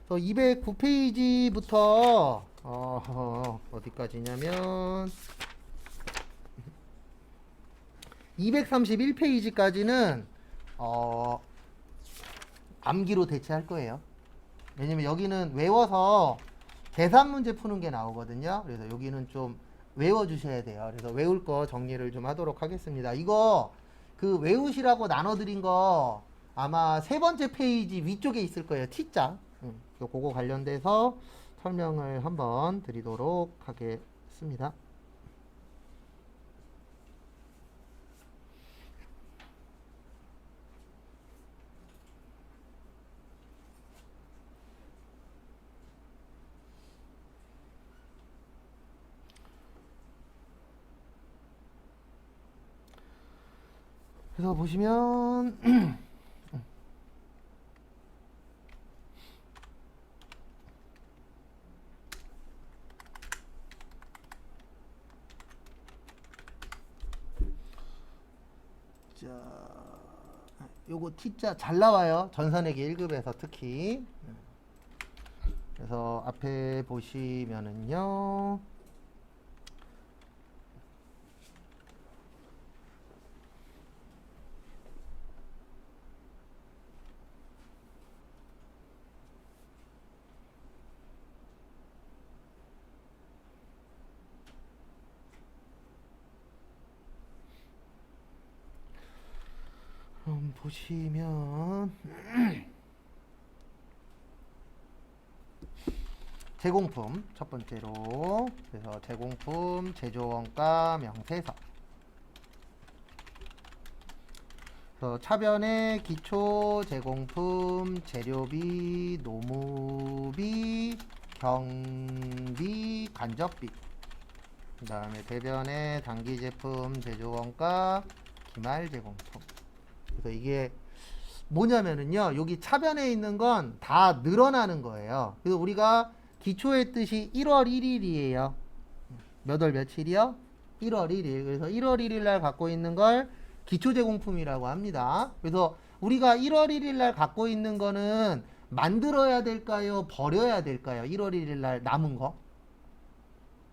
그래서 209페이지부터 어디까지냐면 231페이지까지는 암기로 대체할 거예요. 왜냐면 여기는 외워서 계산 문제 푸는 게 나오거든요. 그래서 여기는 좀 외워주셔야 돼요. 그래서 외울 거 정리를 좀 하도록 하겠습니다. 이거 그 외우시라고 나눠드린 거 아마 세 번째 페이지 위쪽에 있을 거예요. T자. 그거 관련돼서 설명을 한번 드리도록 하겠습니다. 그래서 보시면 자, 요거 T자 잘 나와요. 전산회계 1급에서 특히. 그래서 앞에 보시면은요. 보시면 제공품 첫 번째로 그래서 제공품 제조원가 명세서 그래서 차변의 기초 제공품 재료비 노무비 경비 간접비 그 다음에 대변의 단기 제품 제조원가 기말 제공품 그래서 이게 뭐냐면은요 여기 차변에 있는 건 다 늘어나는 거예요. 그래서 우리가 기초의 뜻이 1월 1일이에요 몇 월 며칠이요? 1월 1일 그래서 1월 1일 날 갖고 있는 걸 기초 제공품이라고 합니다. 그래서 우리가 1월 1일 날 갖고 있는 거는 만들어야 될까요? 버려야 될까요? 1월 1일 날 남은 거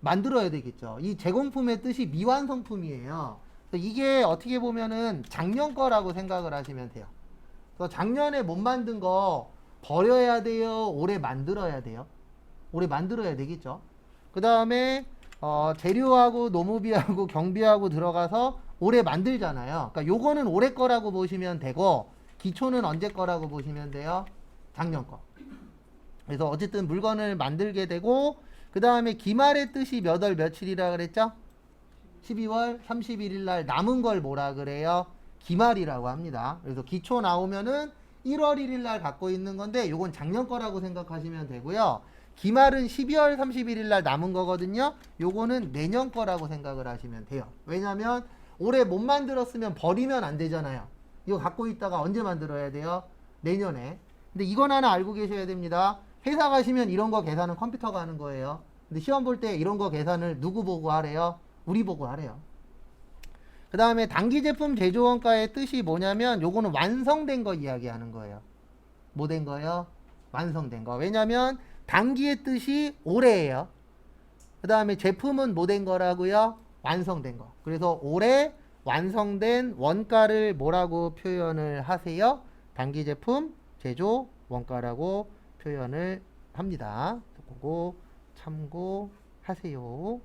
만들어야 되겠죠. 이 제공품의 뜻이 미완성품이에요. 이게 어떻게 보면은 작년 거라고 생각을 하시면 돼요. 그래서 작년에 못 만든 거 버려야 돼요? 올해 만들어야 돼요? 올해 만들어야 되겠죠. 그 다음에 재료하고 노무비하고 경비하고 들어가서 올해 만들잖아요. 그러니까 요거는 올해 거라고 보시면 되고 기초는 언제 거라고 보시면 돼요? 작년 거. 그래서 어쨌든 물건을 만들게 되고 그 다음에 기말의 뜻이 몇 월 며칠이라 그랬죠? 12월 31일 날 남은 걸 뭐라 그래요? 기말이라고 합니다. 그래서 기초 나오면은 1월 1일 날 갖고 있는 건데 요건 작년 거라고 생각하시면 되고요. 기말은 12월 31일 날 남은 거거든요. 요거는 내년 거라고 생각을 하시면 돼요. 왜냐면 올해 못 만들었으면 버리면 안 되잖아요. 이거 갖고 있다가 언제 만들어야 돼요? 내년에. 근데 이건 하나 알고 계셔야 됩니다. 회사 가시면 이런 거 계산은 컴퓨터가 하는 거예요. 근데 시험 볼 때 이런 거 계산을 누구 보고 하래요? 우리 보고 하래요. 그 다음에 단기 제품 제조원가의 뜻이 뭐냐면 요거는 완성된 거 이야기하는 거예요. 뭐 된 거요? 완성된 거. 왜냐면 단기의 뜻이 올해예요. 그 다음에 제품은 뭐 된 거라고요? 완성된 거. 그래서 올해 완성된 원가를 뭐라고 표현을 하세요? 단기 제품 제조 원가라고 표현을 합니다. 그거 참고하세요.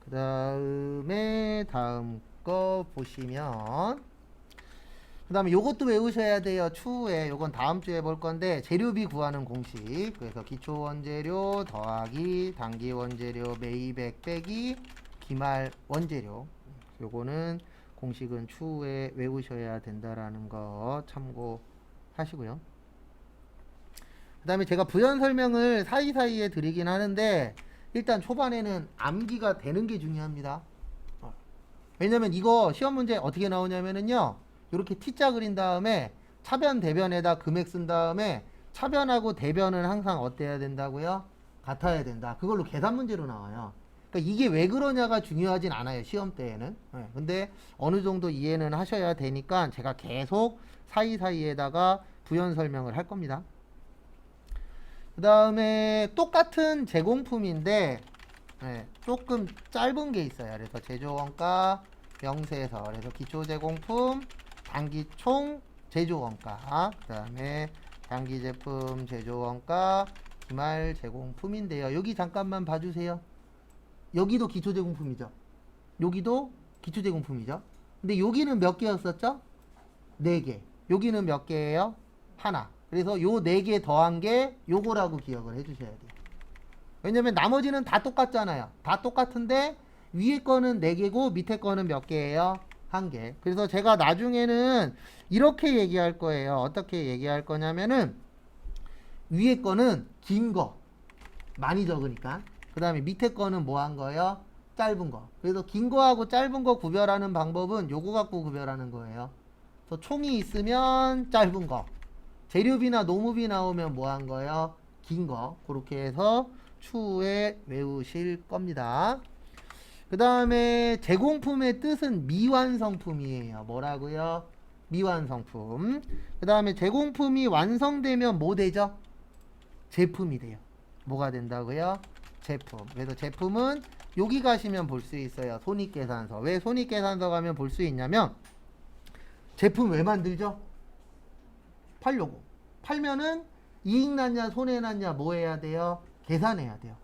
그 다음에 다음 거 보시면 그 다음에 요것도 외우셔야 돼요. 추후에 요건 다음 주에 볼 건데 재료비 구하는 공식 그래서 기초 원재료 더하기 단기 원재료 매입액 빼기 기말 원재료 요거는 공식은 추후에 외우셔야 된다라는 거 참고하시고요. 그 다음에 제가 부연 설명을 사이사이에 드리긴 하는데 일단 초반에는 암기가 되는 게 중요합니다. 왜냐면 이거 시험 문제 어떻게 나오냐면은요. 이렇게 T자 그린 다음에 차변 대변에다 금액 쓴 다음에 차변하고 대변은 항상 어때야 된다고요? 같아야 된다. 그걸로 계산 문제로 나와요. 그러니까 이게 왜 그러냐가 중요하진 않아요. 시험 때에는. 예, 근데 어느 정도 이해는 하셔야 되니까 제가 계속 사이사이에다가 부연 설명을 할 겁니다. 그 다음에 똑같은 제공품인데 예, 조금 짧은 게 있어요. 그래서 제조원가 명세서, 그래서 기초제공품, 단기총 제조원가, 그 다음에 단기제품 제조원가, 기말 제공품인데요. 여기 잠깐만 봐주세요. 여기도 기초제공품이죠. 여기도 기초제공품이죠. 근데 여기는 몇 개였었죠? 4개. 여기는 몇 개예요? 하나. 그래서 요 4개 더한 게 요거라고 기억을 해주셔야 돼요. 왜냐면 나머지는 다 똑같잖아요. 다 똑같은데 위에 거는 4개고 밑에 거는 몇 개예요? 1개. 그래서 제가 나중에는 이렇게 얘기할 거예요. 어떻게 얘기할 거냐면은 위에 거는 긴 거 많이 적으니까, 그 다음에 밑에 거는 뭐 한 거예요? 짧은 거. 그래서 긴 거하고 짧은 거 구별하는 방법은 요거 갖고 구별하는 거예요. 그래서 총이 있으면 짧은 거, 재료비나 노무비 나오면 뭐 한 거예요? 긴 거. 그렇게 해서 추후에 외우실 겁니다. 그 다음에 제공품의 뜻은 미완성품이에요. 뭐라고요? 미완성품. 그 다음에 제공품이 완성되면 뭐 되죠? 제품이 돼요. 뭐가 된다고요? 제품. 그래서 제품은 여기 가시면 볼 수 있어요. 손익계산서. 왜 손익계산서 가면 볼 수 있냐면 제품 왜 만들죠? 팔려고. 팔면은 이익 났냐 손해 났냐 뭐 해야 돼요? 계산해야 돼요.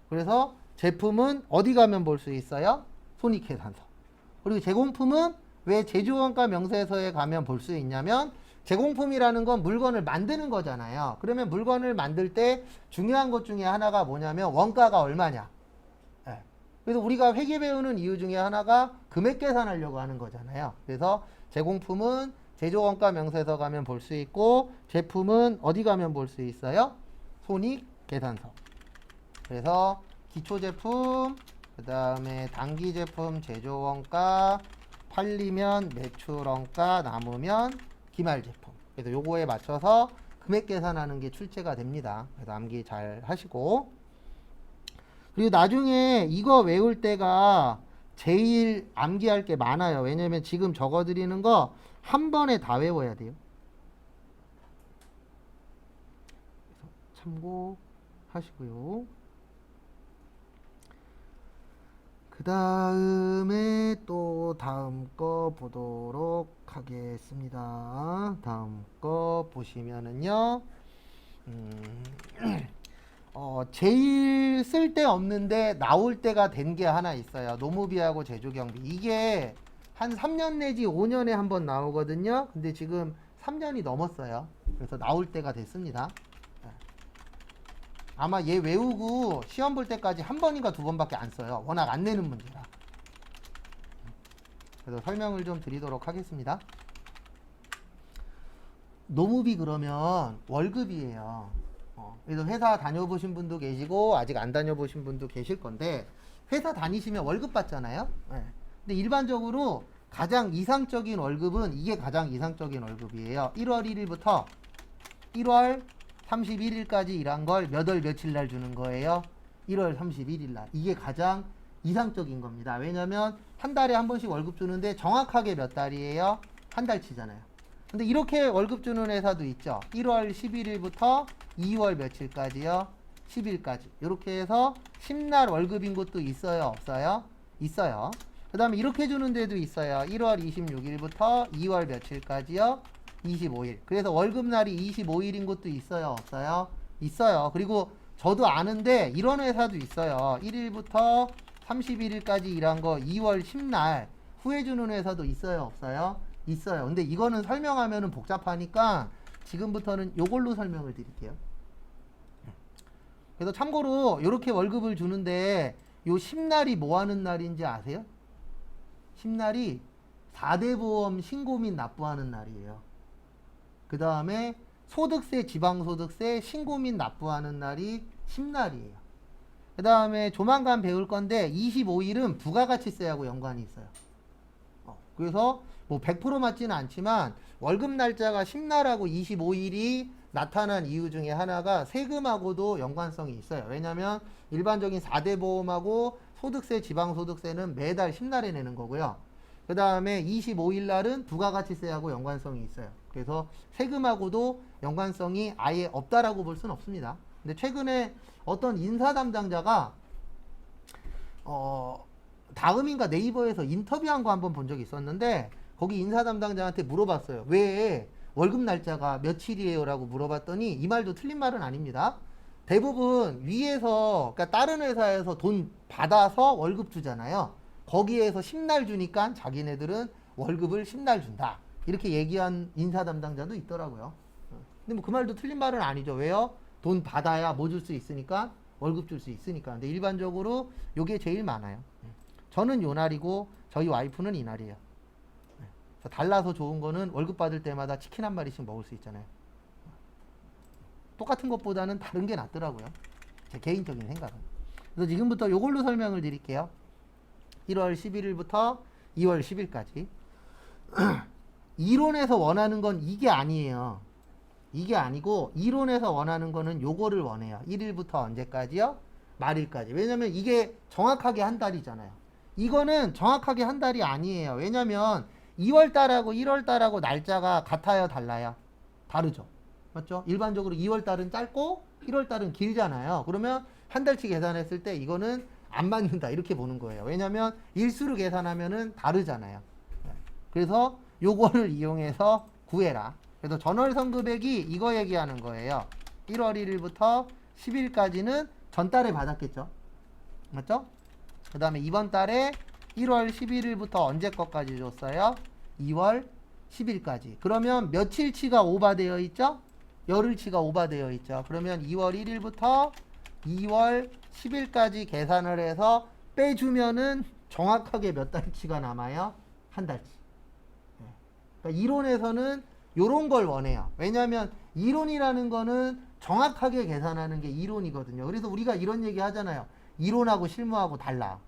그래서 제품은 어디 가면 볼 수 있어요? 손익계산서. 그리고 제공품은 왜 제조원가 명세서에 가면 볼 수 있냐면 제공품이라는 건 물건을 만드는 거잖아요. 그러면 물건을 만들 때 중요한 것 중에 하나가 뭐냐면 원가가 얼마냐. 네. 그래서 우리가 회계 배우는 이유 중에 하나가 금액 계산하려고 하는 거잖아요. 그래서 제공품은 제조원가 명세서 가면 볼 수 있고 제품은 어디 가면 볼 수 있어요? 손익계산서. 그래서 기초제품, 그 다음에 단기제품 제조원가, 팔리면 매출원가, 남으면 기말제품. 그래서 요거에 맞춰서 금액 계산하는 게 출제가 됩니다. 그래서 암기 잘 하시고, 그리고 나중에 이거 외울 때가 제일 암기할 게 많아요. 왜냐면 지금 적어드리는 거 한 번에 다 외워야 돼요. 그래서 참고하시고요. 그 다음에 또 다음 거 보도록 하겠습니다. 다음 거 보시면은요, 제일 쓸데없는데 나올 때가 된 게 하나 있어요. 노무비하고 제조경비. 이게 한 3년 내지 5년에 한 번 나오거든요. 근데 지금 3년이 넘었어요. 그래서 나올 때가 됐습니다. 아마 얘 외우고 시험 볼 때까지 한 번인가 두 번밖에 안 써요. 워낙 안 내는 문제라. 그래서 설명을 좀 드리도록 하겠습니다. 노무비 그러면 월급이에요. 그래서 회사 다녀보신 분도 계시고 아직 안 다녀보신 분도 계실 건데, 회사 다니시면 월급 받잖아요. 네. 근데 일반적으로 가장 이상적인 월급은 이게 가장 이상적인 월급이에요. 1월 1일부터 1월 31일까지 일한 걸 몇 월 며칠 날 주는 거예요? 1월 31일 날. 이게 가장 이상적인 겁니다. 왜냐면 한 달에 한 번씩 월급 주는데 정확하게 몇 달이에요? 한 달치잖아요. 근데 이렇게 월급 주는 회사도 있죠. 1월 11일부터 2월 며칠까지요? 10일까지. 이렇게 해서 10날 월급인 곳도 있어요? 없어요? 있어요. 그 다음에 이렇게 주는 데도 있어요. 1월 26일부터 2월 며칠까지요? 25일. 그래서 월급날이 25일인 곳도 있어요? 없어요? 있어요. 그리고 저도 아는데 이런 회사도 있어요. 1일부터 31일까지 일한 거 2월 10날 후에 주는 회사도 있어요? 없어요? 있어요. 근데 이거는 설명하면은 복잡하니까 지금부터는 요걸로 설명을 드릴게요. 그래서 참고로 이렇게 월급을 주는데 요 10날이 뭐 하는 날인지 아세요? 10날이 4대 보험 신고 및 납부하는 날이에요. 그 다음에 소득세, 지방소득세 신고 및 납부하는 날이 10날이에요. 그 다음에 조만간 배울 건데 25일은 부가가치세하고 연관이 있어요. 그래서 뭐 100% 맞지는 않지만 월급 날짜가 10날하고 25일이 나타난 이유 중에 하나가 세금하고도 연관성이 있어요. 왜냐하면 일반적인 4대 보험하고 소득세, 지방소득세는 매달 10날에 내는 거고요. 그 다음에 25일 날은 부가가치세하고 연관성이 있어요. 그래서 세금하고도 연관성이 아예 없다라고 볼 수는 없습니다. 근데 최근에 어떤 인사 담당자가 다음인가 네이버에서 인터뷰한 거 한번 본 적이 있었는데 거기 인사 담당자한테 물어봤어요. 왜 월급 날짜가 며칠이에요? 라고 물어봤더니 이 말도 틀린 말은 아닙니다. 대부분 위에서 그러니까 다른 회사에서 돈 받아서 월급 주잖아요. 거기에서 10날 주니까 자기네들은 월급을 10날 준다. 이렇게 얘기한 인사 담당자도 있더라고요. 근데 뭐 그 말도 틀린 말은 아니죠. 왜요? 돈 받아야 뭐 줄 수 있으니까 월급 줄 수 있으니까. 근데 일반적으로 요게 제일 많아요. 저는 요 날이고 저희 와이프는 이 날이에요. 달라서 좋은 거는 월급 받을 때마다 치킨 한 마리씩 먹을 수 있잖아요. 똑같은 것보다는 다른 게 낫더라고요. 제 개인적인 생각은. 그래서 지금부터 요걸로 설명을 드릴게요. 1월 11일부터 2월 10일까지. 이론에서 원하는 건 이게 아니에요. 이게 아니고 이론에서 원하는 거는 요거를 원해요. 1일부터 언제까지요? 말일까지. 왜냐면 이게 정확하게 한 달이잖아요. 이거는 정확하게 한 달이 아니에요. 왜냐면 2월 달하고 1월 달하고 날짜가 같아요, 달라요? 다르죠. 맞죠? 일반적으로 2월 달은 짧고 1월 달은 길잖아요. 그러면 한 달치 계산했을 때 이거는 안 맞는다 이렇게 보는 거예요. 왜냐면 일수로 계산하면은 다르잖아요. 그래서 요거를 이용해서 구해라. 그래서 전월선 금액이 이거 얘기하는 거예요. 1월 1일부터 10일까지는 전달에 받았겠죠. 맞죠? 그 다음에 이번 달에 1월 11일부터 언제 것까지 줬어요? 2월 10일까지. 그러면 며칠치가 오버되어 있죠? 열흘치가 오버되어 있죠. 그러면 2월 1일부터 2월 10일까지 계산을 해서 빼주면은 정확하게 몇 달치가 남아요? 한 달치. 그러니까 이론에서는 요런 걸 원해요. 왜냐하면 이론이라는 거는 정확하게 계산하는 게 이론이거든요. 그래서 우리가 이런 얘기 하잖아요. 이론하고 실무하고 달라.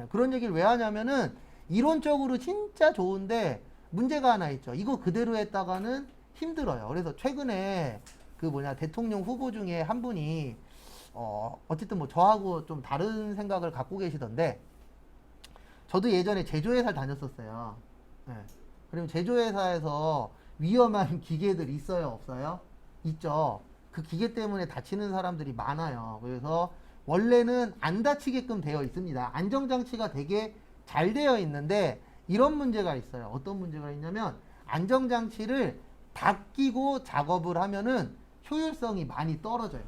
그런 얘기를 왜 하냐면은 이론적으로 진짜 좋은데 문제가 하나 있죠. 이거 그대로 했다가는 힘들어요. 그래서 최근에 그 대통령 후보 중에 한 분이 어쨌든 뭐 저하고 좀 다른 생각을 갖고 계시던데 저도 예전에 제조회사를 다녔었어요. 그럼 제조회사에서 위험한 기계들 있어요, 없어요? 있죠. 그 기계 때문에 다치는 사람들이 많아요. 그래서 원래는 안 다치게끔 되어 있습니다. 안정장치가 되게 잘 되어 있는데 이런 문제가 있어요. 어떤 문제가 있냐면 안정장치를 다 끼고 작업을 하면은 효율성이 많이 떨어져요.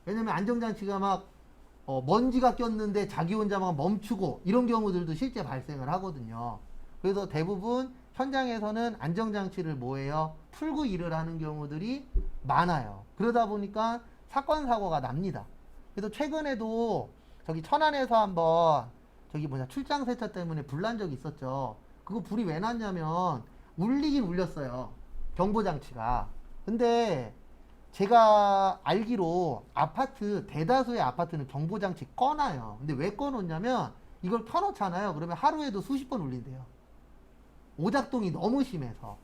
왜냐면 안정장치가 막 먼지가 꼈는데 자기 혼자 막 멈추고 이런 경우들도 실제 발생을 하거든요. 그래서 대부분 현장에서는 안정장치를 뭐해요? 풀고 일을 하는 경우들이 많아요. 그러다 보니까 사건 사고가 납니다. 그래서 최근에도 저기 천안에서 한번 출장 세차 때문에 불 난 적이 있었죠. 그거 불이 왜 났냐면 울리긴 울렸어요. 경보장치가. 근데 제가 알기로 대다수의 아파트는 경보장치 꺼놔요. 근데 왜 꺼놓냐면 이걸 켜놓잖아요. 그러면 하루에도 수십 번 울린대요. 오작동이 너무 심해서.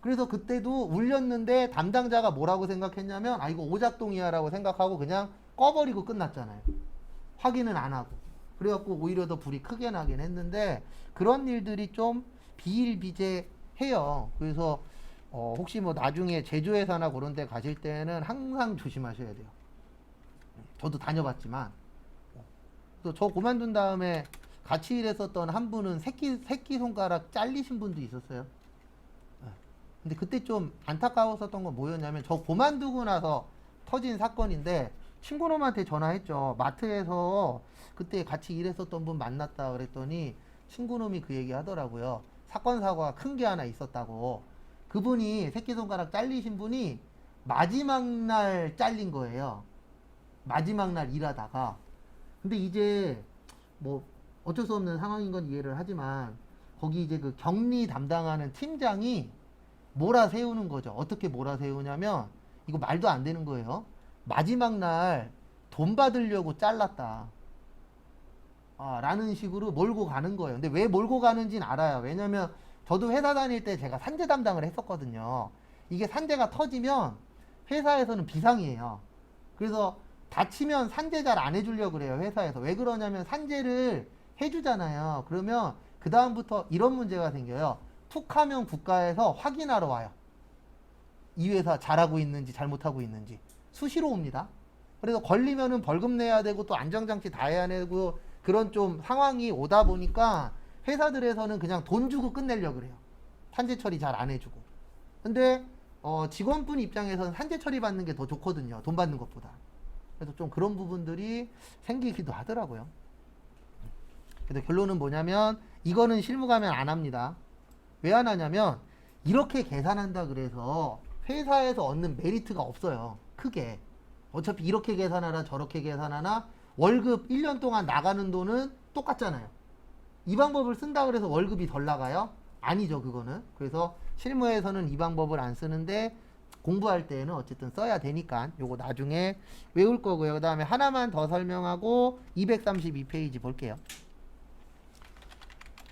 그래서 그때도 울렸는데 담당자가 뭐라고 생각했냐면 이거 오작동이야 라고 생각하고 그냥 꺼버리고 끝났잖아요. 확인은 안 하고. 그래갖고 오히려 더 불이 크게 나긴 했는데 그런 일들이 좀 비일비재해요. 그래서 혹시 뭐 나중에 제조회사나 그런 데 가실 때는 항상 조심하셔야 돼요. 저도 다녀봤지만 또 저 그만둔 다음에 같이 일했었던 한 분은 새끼 손가락 잘리신 분도 있었어요. 근데 그때 좀 안타까웠었던 건 뭐였냐면 저 그만두고 나서 터진 사건인데 친구놈한테 전화했죠. 마트에서 그때 같이 일했었던 분 만났다 그랬더니 친구놈이 그 얘기 하더라고요. 사건 사고가 큰 게 하나 있었다고. 그분이 새끼손가락 잘리신 분이 마지막 날 잘린 거예요. 마지막 날 일하다가. 근데 이제 뭐 어쩔 수 없는 상황인 건 이해를 하지만 거기 이제 그 격리 담당하는 팀장이 몰아세우는 거죠. 어떻게 몰아세우냐면 이거 말도 안 되는 거예요. 마지막 날 돈 받으려고 잘랐다. 라는 식으로 몰고 가는 거예요. 근데 왜 몰고 가는지는 알아요. 왜냐면 저도 회사 다닐 때 제가 산재 담당을 했었거든요. 이게 산재가 터지면 회사에서는 비상이에요. 그래서 다치면 산재 잘 안 해주려고 그래요, 회사에서. 왜 그러냐면 산재를 해주잖아요. 그러면 그 다음부터 이런 문제가 생겨요. 툭 하면 국가에서 확인하러 와요. 이 회사 잘하고 있는지 잘못하고 있는지 수시로 옵니다. 그래서 걸리면은 벌금 내야 되고 또 안전장치 다 해야 되고 그런 좀 상황이 오다 보니까 회사들에서는 그냥 돈 주고 끝내려고 그래요. 산재 처리 잘 안 해주고. 근데 직원분 입장에서는 산재 처리 받는 게 더 좋거든요. 돈 받는 것보다. 그래서 좀 그런 부분들이 생기기도 하더라고요. 그래서 결론은 뭐냐면 이거는 실무 가면 안 합니다. 왜 안 하냐면 이렇게 계산한다 그래서 회사에서 얻는 메리트가 없어요. 크게. 어차피 이렇게 계산하나 저렇게 계산하나 월급 1년 동안 나가는 돈은 똑같잖아요. 이 방법을 쓴다 그래서 월급이 덜 나가요? 아니죠, 그거는. 그래서 실무에서는 이 방법을 안 쓰는데 공부할 때는 어쨌든 써야 되니까 요거 나중에 외울 거고요. 그 다음에 하나만 더 설명하고 232페이지 볼게요.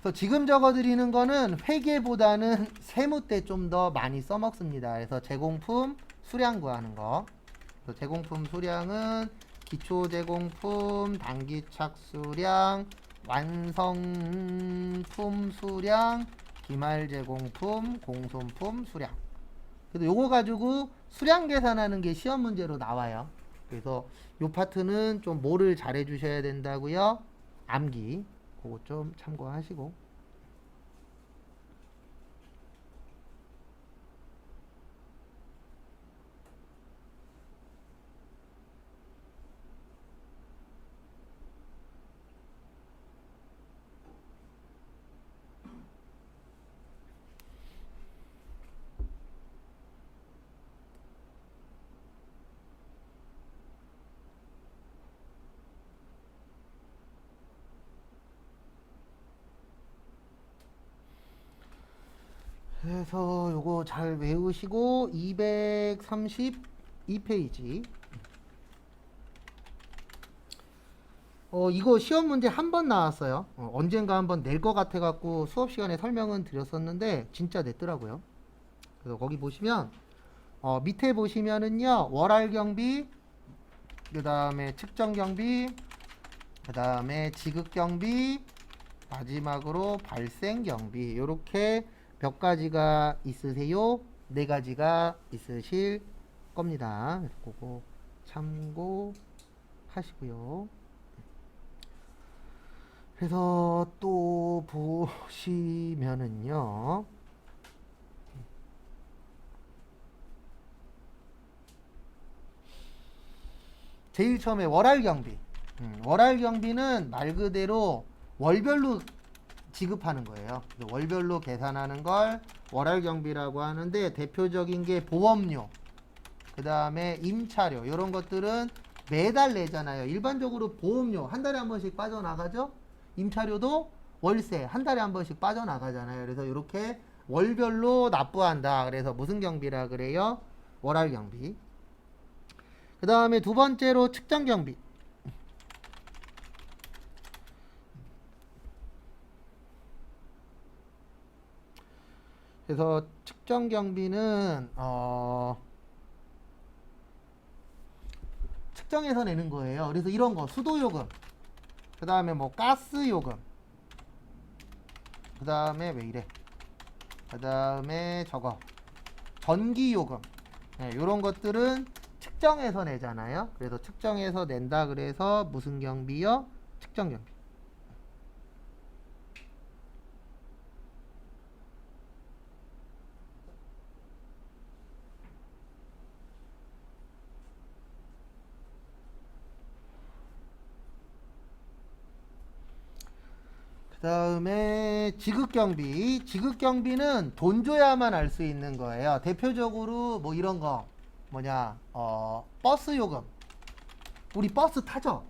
그래서 지금 적어드리는 거는 회계보다는 세무 때 좀 더 많이 써먹습니다. 그래서 제공품 수량 구하는 거. 그래서 제공품 수량은 기초 제공품, 단기 착수량, 완성품 수량, 기말 제공품, 공손품 수량. 그래서 요거 가지고 수량 계산하는 게 시험 문제로 나와요. 그래서 요 파트는 좀 뭐를 잘해 주셔야 된다고요? 암기. 그거 좀 참고하시고. 그래서 요거 잘 외우시고 232페이지. 이거 시험 문제 한 번 나왔어요. 언젠가 한번 낼 것 같아 갖고 수업 시간에 설명은 드렸었는데 진짜 냈더라고요. 그래서 거기 보시면 밑에 보시면은요. 월할 경비, 그 다음에 측정 경비, 그 다음에 지급 경비, 마지막으로 발생 경비. 요렇게 몇 가지가 있으세요? 네 가지가 있으실 겁니다. 그래서 그거 참고하시고요. 그래서 또 보시면은요. 제일 처음에 월할 경비. 월할 경비는 말 그대로 월별로 지급하는 거예요. 월별로 계산하는 걸 월할 경비라고 하는데 대표적인 게 보험료, 그 다음에 임차료 이런 것들은 매달 내잖아요. 일반적으로 보험료 한 달에 한 번씩 빠져나가죠. 임차료도 월세 한 달에 한 번씩 빠져나가잖아요. 그래서 이렇게 월별로 납부한다. 그래서 무슨 경비라 그래요? 월할 경비. 그 다음에 두 번째로 측정 경비. 그래서 측정 경비는 측정해서 내는 거예요. 그래서 이런 거 수도 요금, 그 다음에 뭐 가스 요금, 그 다음에 왜 이래? 그 다음에 저거 전기 요금. 네, 이런 것들은 측정해서 내잖아요. 그래서 측정해서 낸다. 그래서 무슨 경비요? 측정 경비. 그 다음에 지급경비. 지급경비는 돈 줘야만 알 수 있는 거예요. 대표적으로 뭐 이런 거 뭐냐 버스 요금. 우리 버스 타죠.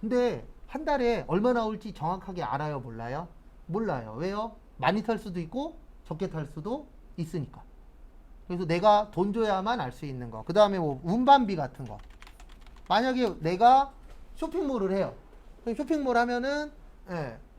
근데 한 달에 얼마 나올지 정확하게 알아요, 몰라요? 몰라요. 왜요? 많이 탈 수도 있고 적게 탈 수도 있으니까. 그래서 내가 돈 줘야만 알 수 있는 거. 그 다음에 뭐 운반비 같은 거. 만약에 내가 쇼핑몰을 해요. 쇼핑몰 하면은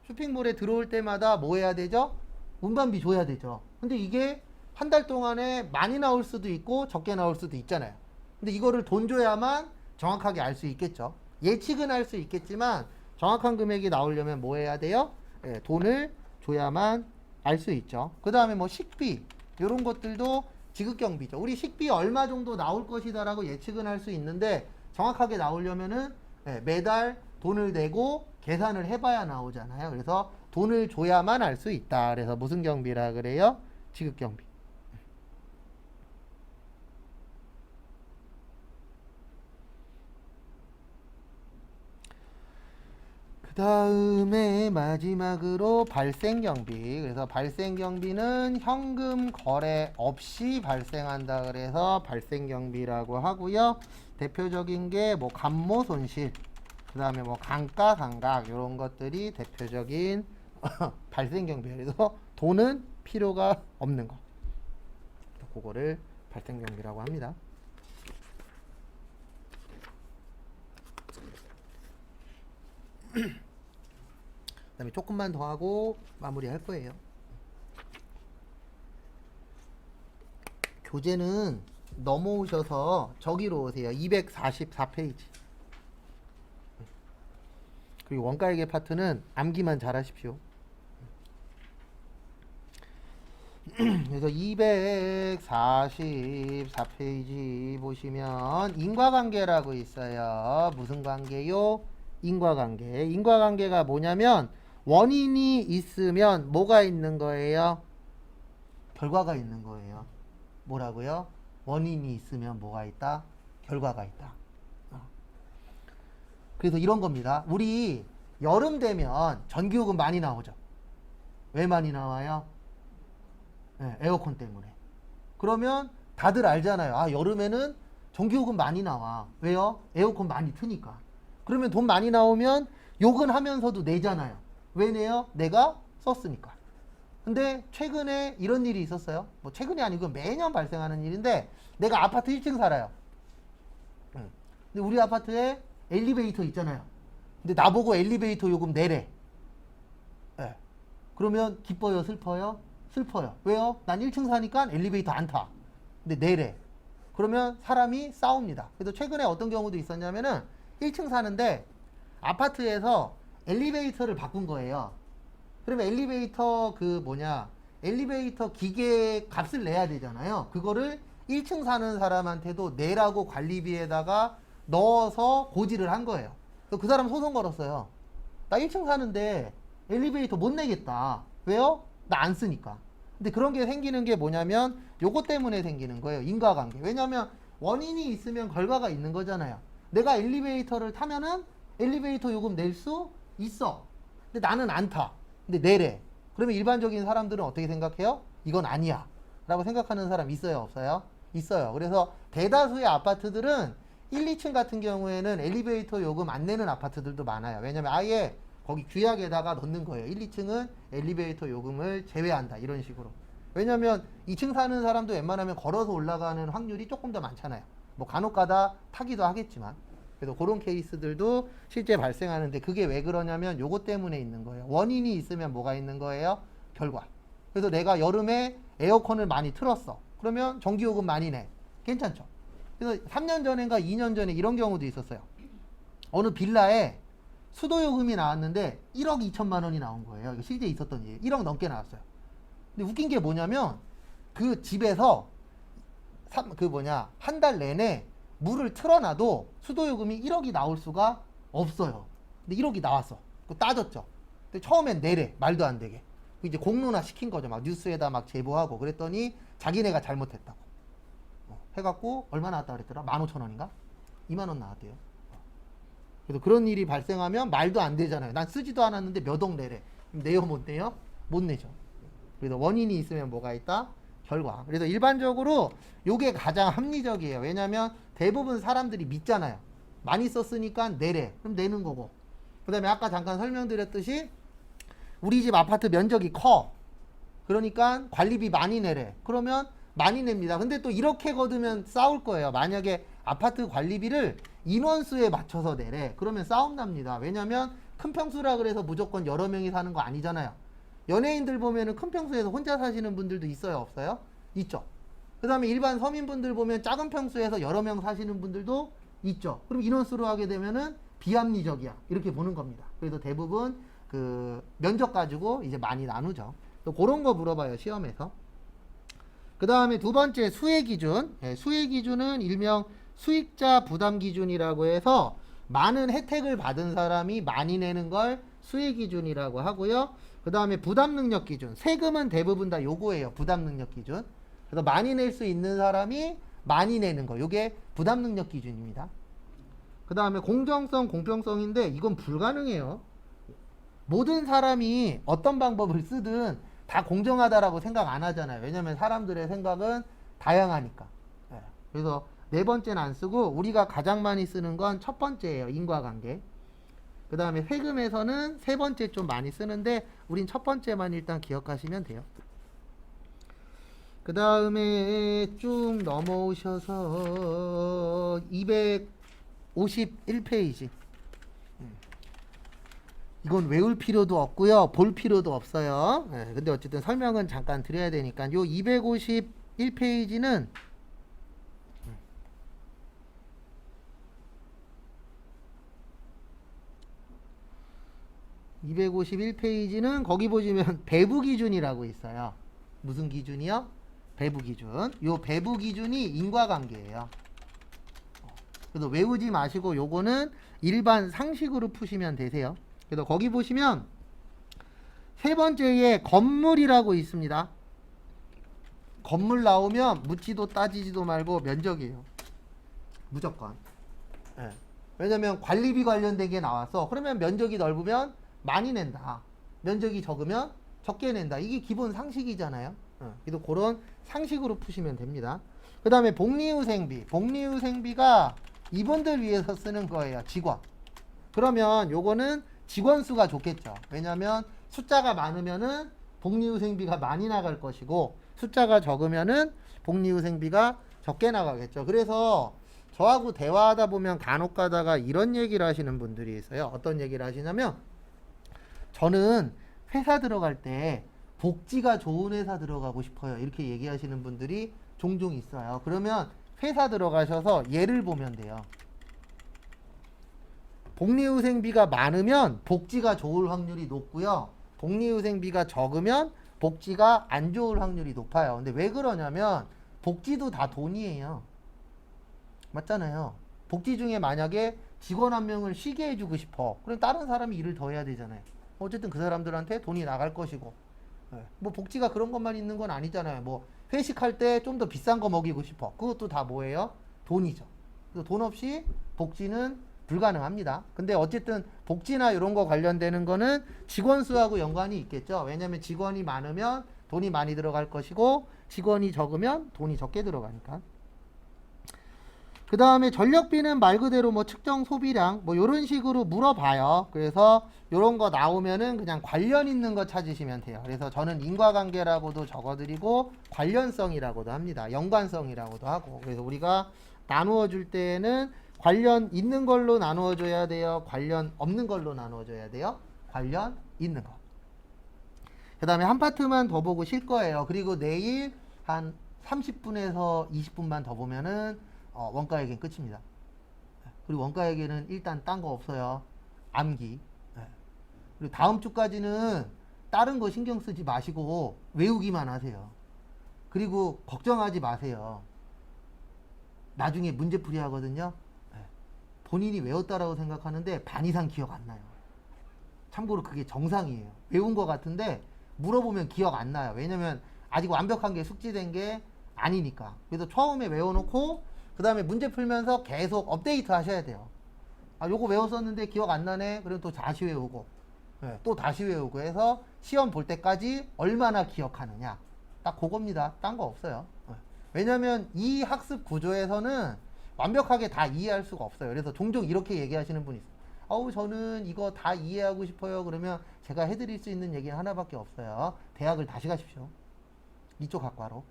쇼핑몰에 들어올 때마다 뭐 해야 되죠? 운반비 줘야 되죠. 근데 이게 한 달 동안에 많이 나올 수도 있고 적게 나올 수도 있잖아요. 근데 이거를 돈 줘야만 정확하게 알 수 있겠죠. 예측은 할 수 있겠지만 정확한 금액이 나오려면 뭐 해야 돼요? 예, 돈을 줘야만 알 수 있죠. 그 다음에 뭐 식비 이런 것들도 지급경비죠. 우리 식비 얼마 정도 나올 것이다라고 예측은 할 수 있는데 정확하게 나오려면은 예, 매달 돈을 내고 계산을 해봐야 나오잖아요. 그래서 돈을 줘야만 알 수 있다. 그래서 무슨 경비라 그래요? 지급경비. 그 다음에 마지막으로 발생경비. 그래서 발생경비는 현금 거래 없이 발생한다. 그래서 발생경비라고 하고요. 대표적인 게 뭐 감모 손실, 그 다음에 뭐 감가 감각 이런 것들이 대표적인 발생경비예요. 그래서 돈은 필요가 없는 거. 그거를 발생경비라고 합니다. 그 다음에 조금만 더 하고 마무리할 거예요. 교재는 넘어오셔서 저기로 오세요. 244페이지. 그리고 원가회계 파트는 암기만 잘 하십시오. 그래서 244페이지 보시면 인과관계라고 있어요. 무슨 관계요? 인과관계. 인과관계가 뭐냐면 원인이 있으면 뭐가 있는 거예요? 결과가 있는 거예요. 뭐라고요? 원인이 있으면 뭐가 있다? 결과가 있다. 그래서 이런 겁니다. 우리 여름 되면 전기요금 많이 나오죠. 왜 많이 나와요? 네, 에어컨 때문에. 그러면 다들 알잖아요. 아, 여름에는 전기요금 많이 나와. 왜요? 에어컨 많이 트니까. 그러면 돈 많이 나오면 욕은 하면서도 내잖아요. 왜 내요? 내가 썼으니까. 근데 최근에 이런 일이 있었어요. 뭐 최근이 아니고 매년 발생하는 일인데, 내가 아파트 1층 살아요. 근데 우리 아파트에 엘리베이터 있잖아요. 근데 나보고 엘리베이터 요금 내래. 네. 그러면 기뻐요, 슬퍼요? 슬퍼요. 왜요? 난 1층 사니까 엘리베이터 안 타. 근데 내래. 그러면 사람이 싸웁니다. 그래서 최근에 어떤 경우도 있었냐면은 1층 사는데 아파트에서 엘리베이터를 바꾼 거예요. 그러면 엘리베이터 엘리베이터 기계 값을 내야 되잖아요. 그거를 1층 사는 사람한테도 내라고 관리비에다가 넣어서 고지를 한 거예요. 그 사람 소송 걸었어요. 나 1층 사는데 엘리베이터 못 내겠다. 왜요? 나 안 쓰니까. 근데 그런 게 생기는 게 뭐냐면 요거 때문에 생기는 거예요. 인과관계. 왜냐면 원인이 있으면 결과가 있는 거잖아요. 내가 엘리베이터를 타면은 엘리베이터 요금 낼 수 있어. 근데 나는 안 타. 근데 내래. 그러면 일반적인 사람들은 어떻게 생각해요? 이건 아니야. 라고 생각하는 사람 있어요? 없어요? 있어요. 그래서 대다수의 아파트들은 1, 2층 같은 경우에는 엘리베이터 요금 안 내는 아파트들도 많아요. 왜냐면 아예 거기 규약에다가 넣는 거예요. 1, 2층은 엘리베이터 요금을 제외한다. 이런 식으로. 왜냐면 2층 사는 사람도 웬만하면 걸어서 올라가는 확률이 조금 더 많잖아요. 뭐 간혹 가다 타기도 하겠지만. 그래서 그런 케이스들도 실제 발생하는데, 그게 왜 그러냐면 요거 때문에 있는 거예요. 원인이 있으면 뭐가 있는 거예요? 결과. 그래서 내가 여름에 에어컨을 많이 틀었어. 그러면 전기요금 많이 내. 괜찮죠? 그래서 3년 전인가 2년 전에 이런 경우도 있었어요. 어느 빌라에 수도요금이 나왔는데 1억 2천만 원이 나온 거예요. 이거 실제 있었던 일. 1억 넘게 나왔어요. 근데 웃긴 게 뭐냐면 그 집에서 한 달 내내 물을 틀어놔도 수도요금이 1억이 나올 수가 없어요. 근데 1억이 나왔어. 따졌죠. 근데 처음엔 내래. 말도 안 되게. 이제 공론화 시킨 거죠. 막 뉴스에다 막 제보하고. 그랬더니 자기네가 잘못했다고. 해갖고 얼마 나왔다 그랬더라? 15,000원인가? 2만원 나왔대요. 그래서 그런 일이 발생하면 말도 안 되잖아요. 난 쓰지도 않았는데 몇 억 내래. 내요 못 내요? 못 내죠. 그래서 원인이 있으면 뭐가 있다? 결과. 그래서 일반적으로 요게 가장 합리적이에요. 왜냐면 대부분 사람들이 믿잖아요. 많이 썼으니까 내래. 그럼 내는 거고. 그 다음에 아까 잠깐 설명드렸듯이 우리 집 아파트 면적이 커. 그러니까 관리비 많이 내래. 그러면 많이 냅니다. 근데 또 이렇게 거두면 싸울 거예요. 만약에 아파트 관리비를 인원수에 맞춰서 내래. 그러면 싸움 납니다. 왜냐면 큰 평수라 그래서 무조건 여러 명이 사는 거 아니잖아요. 연예인들 보면은 큰 평수에서 혼자 사시는 분들도 있어요? 없어요? 있죠. 그 다음에 일반 서민분들 보면 작은 평수에서 여러 명 사시는 분들도 있죠. 그럼 인원수로 하게 되면은 비합리적이야. 이렇게 보는 겁니다. 그래서 대부분 그 면적 가지고 이제 많이 나누죠. 또 그런 거 물어봐요, 시험에서. 그 다음에 두 번째 수혜 기준. 수혜 기준은 일명 수익자 부담 기준이라고 해서 많은 혜택을 받은 사람이 많이 내는 걸 수혜 기준이라고 하고요. 그 다음에 부담 능력 기준. 세금은 대부분 다 요거예요. 부담 능력 기준. 그래서 많이 낼 수 있는 사람이 많이 내는 거. 요게 부담 능력 기준입니다. 그 다음에 공정성, 공평성인데 이건 불가능해요. 모든 사람이 어떤 방법을 쓰든 다 공정하다라고 생각 안 하잖아요. 왜냐면 사람들의 생각은 다양하니까. 그래서 네 번째는 안 쓰고 우리가 가장 많이 쓰는 건 첫 번째예요. 인과관계. 그 다음에 세금에서는 세 번째 좀 많이 쓰는데 우린 첫 번째만 일단 기억하시면 돼요. 그 다음에 쭉 넘어오셔서 251페이지. 이건 외울 필요도 없고요. 볼 필요도 없어요. 근데 어쨌든 설명은 잠깐 드려야 되니까 요 251페이지는 251페이지는 거기 보시면 배부 기준이라고 있어요. 무슨 기준이요? 배부 기준. 요 배부 기준이 인과관계예요. 그래서 외우지 마시고 요거는 일반 상식으로 푸시면 되세요. 그래서 거기 보시면 세 번째에 건물이라고 있습니다. 건물 나오면 묻지도 따지지도 말고 면적이에요. 무조건. 왜냐면 관리비 관련된 게 나와서 그러면 면적이 넓으면 많이 낸다. 면적이 적으면 적게 낸다. 이게 기본 상식이잖아요. 그래서 그런 상식으로 푸시면 됩니다. 그 다음에 복리후생비. 복리후생비가 이분들 위해서 쓰는 거예요. 직원. 그러면 요거는 직원 수가 좋겠죠. 왜냐면 숫자가 많으면은 복리후생비가 많이 나갈 것이고 숫자가 적으면은 복리후생비가 적게 나가겠죠. 그래서 저하고 대화하다 보면 간혹 가다가 이런 얘기를 하시는 분들이 있어요. 어떤 얘기를 하시냐면 저는 회사 들어갈 때 복지가 좋은 회사 들어가고 싶어요. 이렇게 얘기하시는 분들이 종종 있어요. 그러면 회사 들어가셔서 예를 보면 돼요. 복리후생비가 많으면 복지가 좋을 확률이 높고요. 복리후생비가 적으면 복지가 안 좋을 확률이 높아요. 근데 왜 그러냐면 복지도 다 돈이에요. 맞잖아요. 복지 중에 만약에 직원 한 명을 쉬게 해주고 싶어. 그럼 다른 사람이 일을 더 해야 되잖아요. 어쨌든 그 사람들한테 돈이 나갈 것이고. 뭐 복지가 그런 것만 있는 건 아니잖아요. 뭐 회식할 때 좀 더 비싼 거 먹이고 싶어. 그것도 다 뭐예요? 돈이죠. 그래서 돈 없이 복지는 불가능합니다. 근데 어쨌든 복지나 이런 거 관련되는 거는 직원 수하고 연관이 있겠죠. 왜냐하면 직원이 많으면 돈이 많이 들어갈 것이고 직원이 적으면 돈이 적게 들어가니까. 그 다음에 전력비는 말 그대로 뭐 측정 소비량 뭐 이런 식으로 물어봐요. 그래서 이런 거 나오면은 그냥 관련 있는 거 찾으시면 돼요. 그래서 저는 인과관계라고도 적어드리고 관련성이라고도 합니다. 연관성이라고도 하고. 그래서 우리가 나누어 줄 때에는 관련 있는 걸로 나누어 줘야 돼요. 관련 없는 걸로 나누어 줘야 돼요. 관련 있는 거. 그 다음에 한 파트만 더 보고 쉴 거예요. 그리고 내일 한 30분에서 20분만 더 보면은 원가회계는 끝입니다. 그리고 원가회계는 일단 딴 거 없어요. 암기. 그리고 다음 주까지는 다른 거 신경 쓰지 마시고 외우기만 하세요. 그리고 걱정하지 마세요. 나중에 문제풀이 하거든요. 본인이 외웠다라고 생각하는데 반 이상 기억 안 나요. 참고로 그게 정상이에요. 외운 거 같은데 물어보면 기억 안 나요. 왜냐면 아직 완벽한 게 숙지된 게 아니니까. 그래서 처음에 외워놓고 그 다음에 문제 풀면서 계속 업데이트 하셔야 돼요. 아, 요거 외웠었는데 기억 안 나네? 그럼 또 다시 외우고, 또 다시 외우고 해서 시험 볼 때까지 얼마나 기억하느냐. 딱 그겁니다. 딴 거 없어요. 왜냐면 이 학습 구조에서는 완벽하게 다 이해할 수가 없어요. 그래서 종종 이렇게 얘기하시는 분이 있어요. 어우, 저는 이거 다 이해하고 싶어요. 그러면 제가 해드릴 수 있는 얘기는 하나밖에 없어요. 대학을 다시 가십시오. 이쪽 학과로.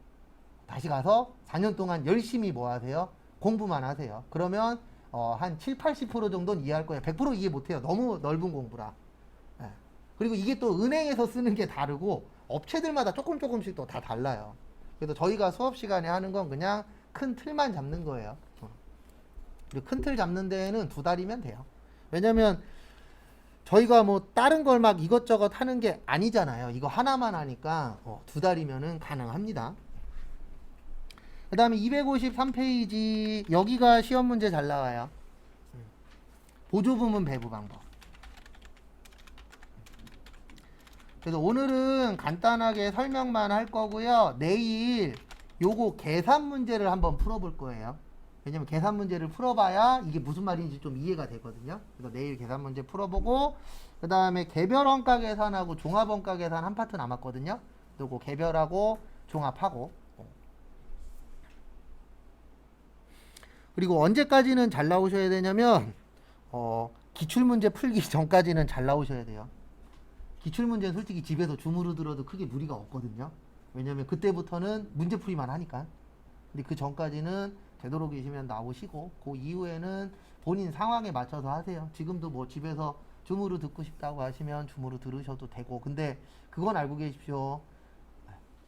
다시 가서 4년 동안 열심히 뭐 하세요? 공부만 하세요. 그러면 한 7, 80% 정도는 이해할 거예요. 100% 이해 못해요. 너무 넓은 공부라. 그리고 이게 또 은행에서 쓰는 게 다르고 업체들마다 조금씩 또 다 달라요. 그래서 저희가 수업 시간에 하는 건 그냥 큰 틀만 잡는 거예요. 그리고 큰 틀 잡는 데에는 2달이면 돼요. 왜냐면 저희가 뭐 다른 걸 막 이것저것 하는 게 아니잖아요. 이거 하나만 하니까 2달이면은 가능합니다. 그 다음에 253페이지 여기가 시험 문제 잘 나와요. 보조부문 배부 방법. 그래서 오늘은 간단하게 설명만 할 거고요. 내일 요거 계산 문제를 한번 풀어볼 거예요. 왜냐면 계산 문제를 풀어봐야 이게 무슨 말인지 좀 이해가 되거든요. 그래서 내일 계산 문제 풀어보고 그 다음에 개별 원가 계산하고 종합 원가 계산 한 파트 남았거든요. 요거 개별하고 종합하고 그리고 언제까지는 잘 나오셔야 되냐면 기출문제 풀기 전까지는 잘 나오셔야 돼요. 기출문제는 솔직히 집에서 줌으로 들어도 크게 무리가 없거든요. 왜냐면 그때부터는 문제풀이만 하니까. 근데 그 전까지는 되도록이시면 나오시고 그 이후에는 본인 상황에 맞춰서 하세요. 지금도 뭐 집에서 줌으로 듣고 싶다고 하시면 줌으로 들으셔도 되고 근데 그건 알고 계십시오.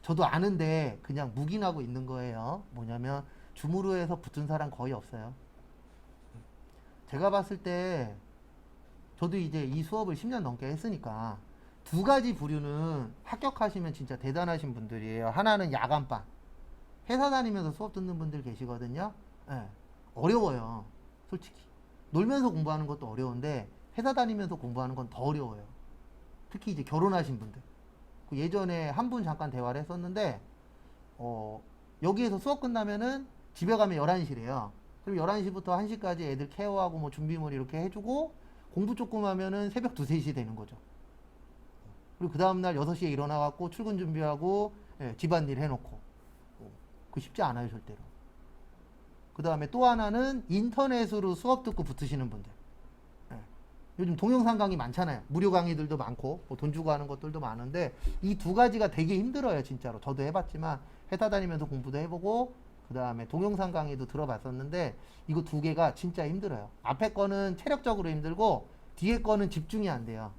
저도 아는데 그냥 묵인하고 있는 거예요. 뭐냐면 줌으로 해서 붙은 사람 거의 없어요. 제가 봤을 때 저도 이제 이 수업을 10년 넘게 했으니까 2가지 부류는 합격하시면 진짜 대단하신 분들이에요. 하나는 야간반. 회사 다니면서 수업 듣는 분들 계시거든요. 네. 어려워요. 솔직히. 놀면서 공부하는 것도 어려운데 회사 다니면서 공부하는 건 더 어려워요. 특히 이제 결혼하신 분들. 예전에 한 분 잠깐 대화를 했었는데 여기에서 수업 끝나면은 집에 가면 11시래요. 그럼 11시부터 1시까지 애들 케어하고 뭐 준비물 이렇게 해주고 공부 조금 하면은 새벽 2, 3시 되는 거죠. 그리고 그 다음날 6시에 일어나갖고 출근 준비하고 집안일 해놓고 그거 쉽지 않아요 절대로. 그 다음에 또 하나는 인터넷으로 수업 듣고 붙으시는 분들. 요즘 동영상 강의 많잖아요. 무료 강의들도 많고 뭐돈 주고 하는 것들도 많은데 이 2가지가 되게 힘들어요 진짜로. 저도 해봤지만 회사 다니면서 공부도 해보고 그 다음에 동영상 강의도 들어봤었는데 이거 2개가 진짜 힘들어요. 앞에 거는 체력적으로 힘들고 뒤에 거는 집중이 안 돼요.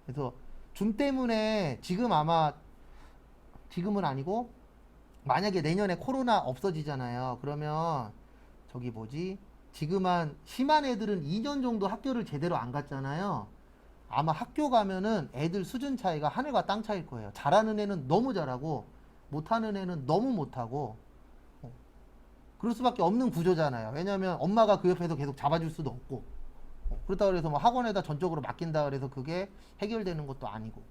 그래서 줌 때문에 지금 아마 지금은 아니고 만약에 내년에 코로나 없어지잖아요. 그러면 저기 뭐지 지금 한 심한 애들은 2년 정도 학교를 제대로 안 갔잖아요. 아마 학교 가면은 애들 수준 차이가 하늘과 땅 차이일 거예요. 잘하는 애는 너무 잘하고 못하는 애는 너무 못하고 그럴 수밖에 없는 구조잖아요. 왜냐하면 엄마가 그 옆에서 계속 잡아줄 수도 없고 그렇다고 해서 뭐 학원에다 전적으로 맡긴다 그래서 그게 해결되는 것도 아니고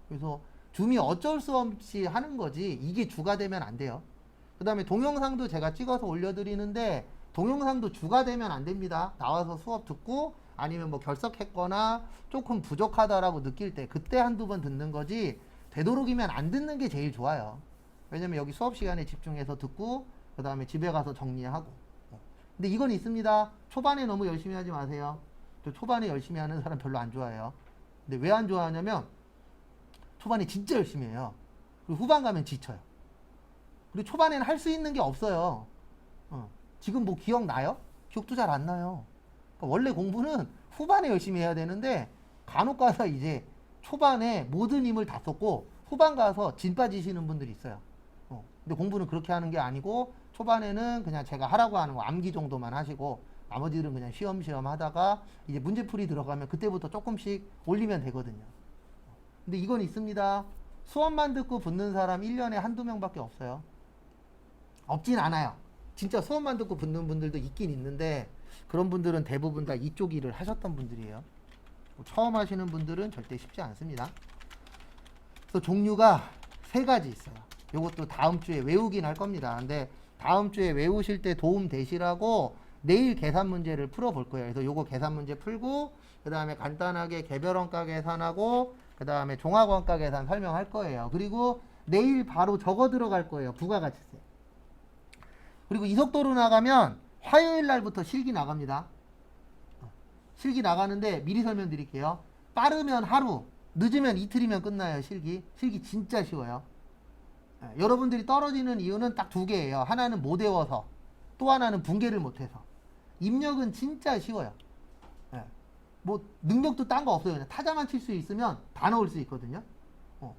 그래서 줌이 어쩔 수 없이 하는 거지 이게 주가 되면 안 돼요. 그 다음에 동영상도 제가 찍어서 올려드리는데 동영상도 주가 되면 안 됩니다. 나와서 수업 듣고 아니면 뭐 결석했거나 조금 부족하다라고 느낄 때 그때 한두 번 듣는 거지 되도록이면 안 듣는 게 제일 좋아요. 왜냐면 여기 수업 시간에 집중해서 듣고 그 다음에 집에 가서 정리하고 근데 이건 있습니다. 초반에 너무 열심히 하지 마세요. 저 초반에 열심히 하는 사람 별로 안 좋아해요. 근데 왜 안 좋아하냐면 초반에 진짜 열심히 해요. 그리고 후반 가면 지쳐요. 그리고 초반에는 할 수 있는 게 없어요. 지금 뭐 기억나요? 기억도 잘 안 나요. 그러니까 원래 공부는 후반에 열심히 해야 되는데 간혹 가서 이제 초반에 모든 힘을 다 썼고 후반 가서 진 빠지시는 분들이 있어요. 근데 공부는 그렇게 하는 게 아니고 초반에는 그냥 제가 하라고 하는 거 암기 정도만 하시고 나머지들은 그냥 쉬엄쉬엄 하다가 이제 문제풀이 들어가면 그때부터 조금씩 올리면 되거든요. 근데 이건 있습니다. 수업만 듣고 붙는 사람 1년에 한두 명밖에 없어요. 없진 않아요. 진짜 수업만 듣고 붙는 분들도 있긴 있는데 그런 분들은 대부분 다 이쪽 일을 하셨던 분들이에요. 처음 하시는 분들은 절대 쉽지 않습니다. 그래서 종류가 3가지 있어요. 요것도 다음 주에 외우긴 할 겁니다. 근데 다음 주에 외우실 때 도움 되시라고 내일 계산 문제를 풀어볼 거예요. 그래서 요거 계산 문제 풀고 그 다음에 간단하게 개별원가 계산하고 그 다음에 종합원가 계산 설명할 거예요. 그리고 내일 바로 적어 들어갈 거예요. 부가가치세. 그리고 이 속도로 나가면 화요일 날부터 실기 나갑니다. 실기 나가는데 미리 설명드릴게요. 빠르면 하루, 늦으면 이틀이면 끝나요. 실기 진짜 쉬워요. 여러분들이 떨어지는 이유는 딱 2개예요. 하나는 못 외워서 또 하나는 분개를 못해서. 입력은 진짜 쉬워요. 뭐 능력도 딴 거 없어요. 그냥 타자만 칠 수 있으면 다 넣을 수 있거든요.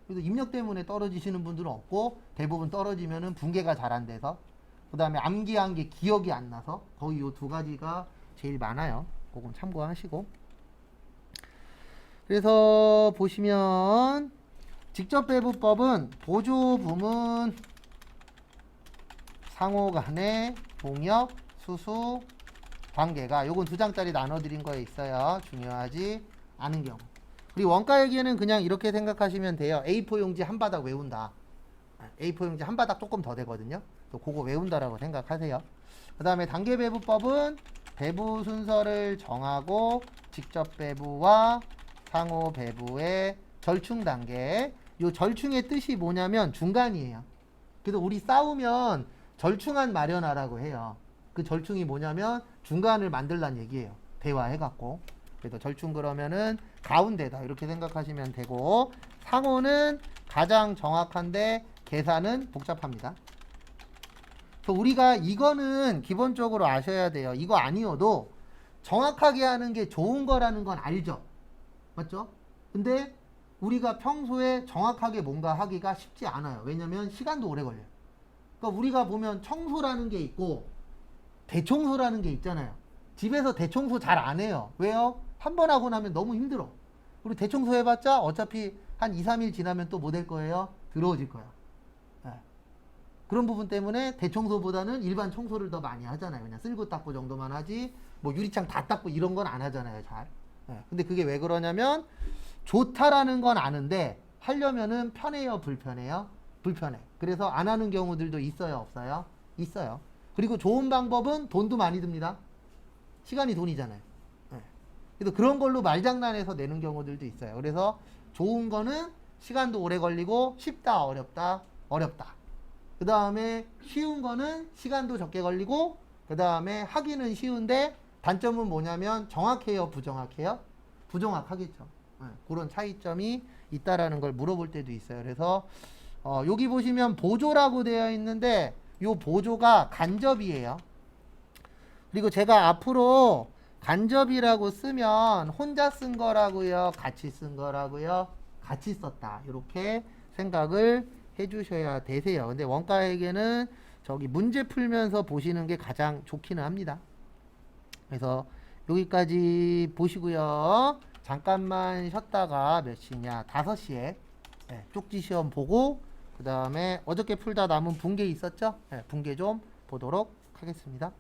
그래서 입력 때문에 떨어지시는 분들은 없고 대부분 떨어지면은 분개가 잘 안 돼서 그 다음에 암기한 게 기억이 안 나서 거의 요 2가지가 제일 많아요. 그건 참고하시고. 그래서 보시면 직접배분법은 보조 부문 상호 간의 동역 수수 관계가 요건 2장짜리 나눠드린 거에 있어요. 중요하지 않은 경우. 그리고 원가액에는 그냥 이렇게 생각하시면 돼요. A4 용지 한 바닥 외운다. A4 용지 한 바닥 조금 더 되거든요. 또 그거 외운다라고 생각하세요. 그 다음에 단계배분법은 배부 순서를 정하고 직접 배부와 상호 배부의 절충 단계. 요 절충의 뜻이 뭐냐면 중간이에요. 그래서 우리 싸우면 절충안 마련하라고 해요. 그 절충이 뭐냐면 중간을 만들란 얘기예요. 대화해갖고. 그래서 절충 그러면은 가운데다 이렇게 생각하시면 되고, 상호는 가장 정확한데 계산은 복잡합니다. 그래서 우리가 이거는 기본적으로 아셔야 돼요. 이거 아니어도 정확하게 하는 게 좋은 거라는 건 알죠? 맞죠? 근데 우리가 평소에 정확하게 뭔가 하기가 쉽지 않아요. 왜냐면 시간도 오래 걸려요. 그러니까 우리가 보면 청소라는 게 있고 대청소라는 게 있잖아요. 집에서 대청소 잘 안 해요. 왜요? 한 번 하고 나면 너무 힘들어. 그리고 대청소 해봤자 어차피 한 2, 3일 지나면 또 뭐 될 거예요? 더러워질 거야. 네. 그런 부분 때문에 대청소보다는 일반 청소를 더 많이 하잖아요. 그냥 쓸고 닦고 정도만 하지 뭐 유리창 다 닦고 이런 건 안 하잖아요. 잘. 네. 근데 그게 왜 그러냐면 좋다라는 건 아는데 하려면은 편해요, 불편해요? 불편해. 그래서 안 하는 경우들도 있어요, 없어요? 있어요. 그리고 좋은 방법은 돈도 많이 듭니다. 시간이 돈이잖아요. 네. 그래서 그런 걸로 말장난해서 내는 경우들도 있어요. 그래서 좋은 거는 시간도 오래 걸리고 쉽다, 어렵다, 어렵다. 그 다음에 쉬운 거는 시간도 적게 걸리고 그 다음에 하기는 쉬운데 단점은 뭐냐면 정확해요, 부정확해요? 부정확하겠죠. 네. 그런 차이점이 있다라는 걸 물어볼 때도 있어요. 그래서 여기 보시면 보조라고 되어 있는데 요 보조가 간접이에요. 그리고 제가 앞으로 간접이라고 쓰면 혼자 쓴 거라고요, 같이 쓴 거라고요, 같이 썼다 이렇게 생각을 해주셔야 되세요. 근데 원가에게는 저기 문제 풀면서 보시는 게 가장 좋기는 합니다. 그래서 여기까지 보시고요. 잠깐만 쉬었다가 몇 시냐? 5시에 네, 쪽지 시험 보고 그 다음에 어저께 풀다 남은 분계 있었죠? 네, 분계 좀 보도록 하겠습니다.